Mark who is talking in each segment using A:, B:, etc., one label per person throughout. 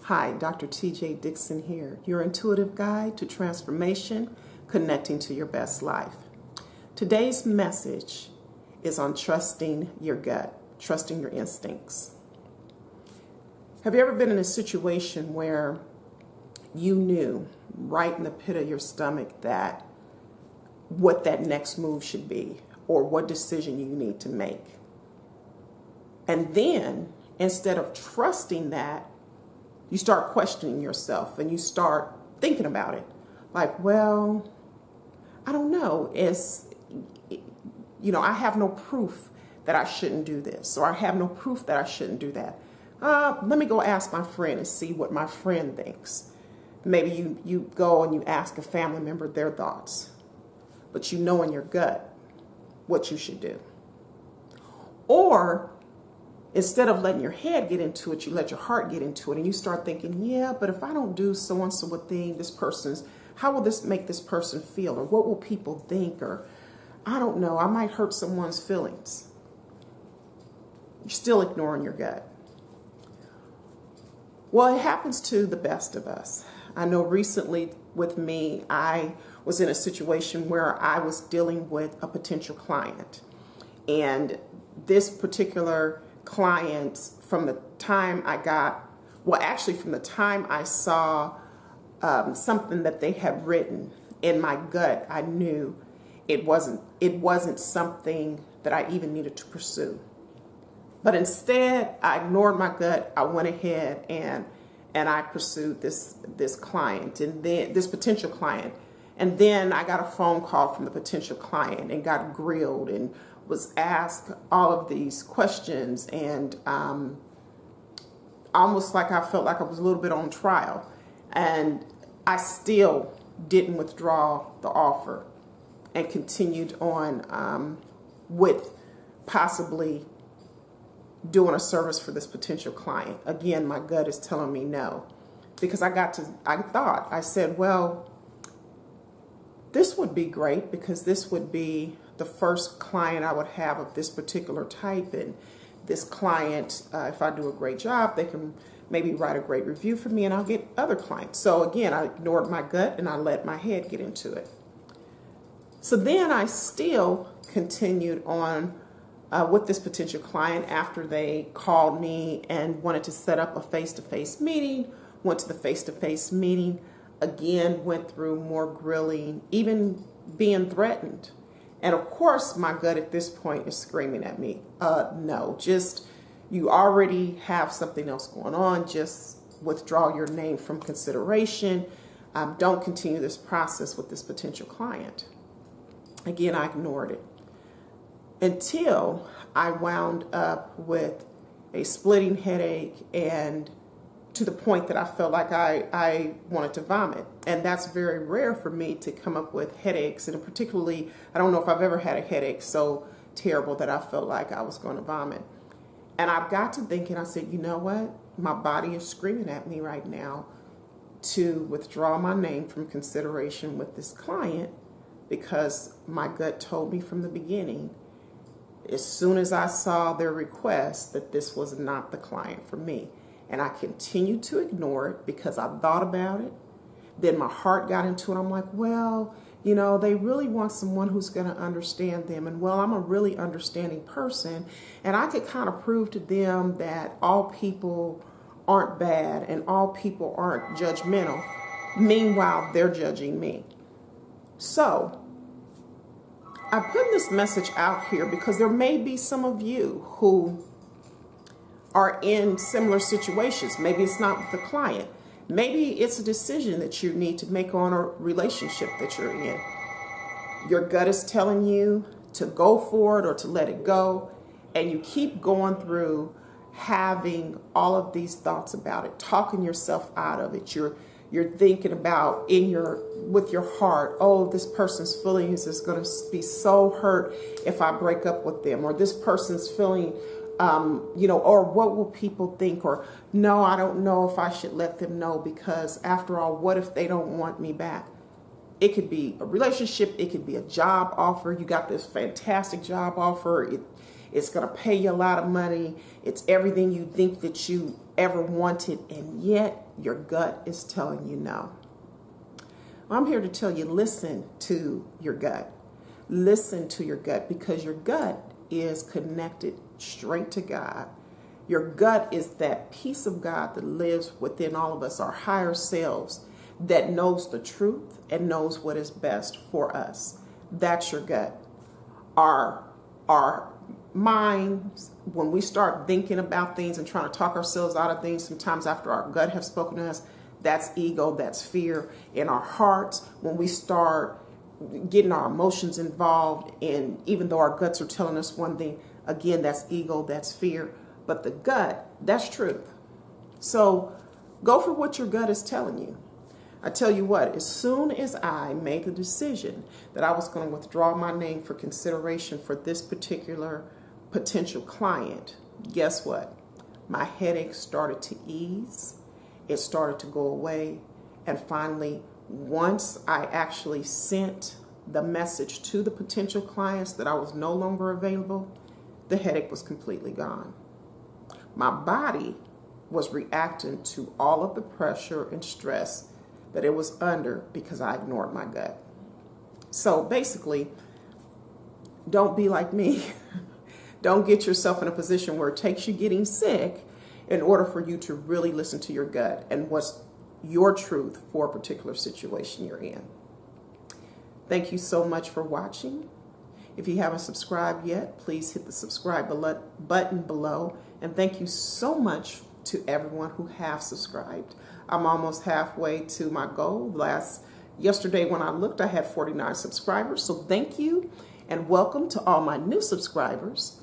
A: Hi, Dr. TJ Dixon here, your intuitive guide to transformation, connecting to your best life. Today's message is on trusting your gut, trusting your instincts. Have you ever been in a situation where you knew right in the pit of your stomach that what that next move should be or what decision you need to make? And then instead of trusting that, you start questioning yourself and you start thinking about it. Like, well, I don't know. I have no proof that I shouldn't do this, or I have no proof that I shouldn't do that. Let me go ask my friend and see what my friend thinks. Maybe you go and you ask a family member their thoughts, but you know in your gut what you should do. Or instead of letting your head get into it, you let your heart get into it, and you start thinking, yeah, but if I don't do so and so a thing, how will this make this person feel? Or what will people think? Or I don't know, I might hurt someone's feelings. You're still ignoring your gut. Well, it happens to the best of us. I know recently with me, I was in a situation where I was dealing with a potential client. And this particular client, from the time I saw something that they had written in my gut, I knew it wasn't something that I even needed to pursue. But instead, I ignored my gut. I went ahead and I pursued this client, and then this potential client. And then I got a phone call from the potential client and got grilled and was asked all of these questions, and almost like I felt like I was a little bit on trial. And I still didn't withdraw the offer and continued on with possibly doing a service for this potential client. Again, my gut is telling me no, because I said, well, this would be great, because this would be the first client I would have of this particular type. And this client, if I do a great job, they can maybe write a great review for me and I'll get other clients. So again, I ignored my gut and I let my head get into it. So then I still continued on with this potential client after they called me and wanted to set up a face-to-face meeting. Went to the face-to-face meeting, again, went through more grilling, even being threatened. And of course, my gut at this point is screaming at me, no, just, you already have something else going on. Just withdraw your name from consideration. Don't continue this process with this potential client. Again, I ignored it until I wound up with a splitting headache, and to the point that I felt like I wanted to vomit. And that's very rare for me to come up with headaches. And particularly, I don't know if I've ever had a headache so terrible that I felt like I was going to vomit. And I got to thinking, I said, you know what? My body is screaming at me right now to withdraw my name from consideration with this client, because my gut told me from the beginning, as soon as I saw their request, that this was not the client for me. And I continued to ignore it because I thought about it. Then my heart got into it. I'm like, well, they really want someone who's going to understand them. And well, I'm a really understanding person. And I could kind of prove to them that all people aren't bad and all people aren't judgmental. Meanwhile, they're judging me. So I put this message out here because there may be some of you who are in similar situations. Maybe it's not with the client. Maybe it's a decision that you need to make on a relationship that you're in. Your gut is telling you to go for it or to let it go, and you keep going through having all of these thoughts about it, talking yourself out of it. You're thinking about with your heart, oh, this person's feelings is going to be so hurt if I break up with them, or this person's feeling, or what will people think? Or no, I don't know if I should let them know, because after all, what if they don't want me back? It could be a relationship. It could be a job offer. You got this fantastic job offer. It's going to pay you a lot of money. It's everything you think that you ever wanted, and yet your gut is telling you no. I'm here to tell you, listen to your gut. Listen to your gut, because your gut is connected straight to God. Your gut is that piece of God that lives within all of us, our higher selves, that knows the truth and knows what is best for us. That's your gut. Our minds, when we start thinking about things and trying to talk ourselves out of things, sometimes after our gut have spoken to us, that's ego, that's fear. In our hearts, when we start getting our emotions involved, and even though our guts are telling us one thing, again, that's ego, that's fear. But the gut, that's truth. So go for what your gut is telling you. I tell you what, as soon as I made the decision that I was going to withdraw my name for consideration for this particular potential client, guess what? My headache started to ease. It started to go away. And finally, once I actually sent the message to the potential clients that I was no longer available, the headache was completely gone. My body was reacting to all of the pressure and stress that it was under because I ignored my gut. So basically, don't be like me. Don't get yourself in a position where it takes you getting sick in order for you to really listen to your gut and what's your truth for a particular situation you're in. Thank you so much for watching. If you haven't subscribed yet, please hit the subscribe button below. And thank you so much to everyone who have subscribed. I'm almost halfway to my goal. Yesterday when I looked, I had 49 subscribers. So thank you and welcome to all my new subscribers.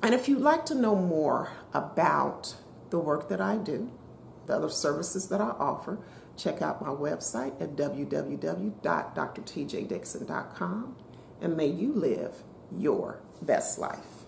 A: And if you'd like to know more about the work that I do, the other services that I offer, check out my website at www.drtjdixon.com, and may you live your best life.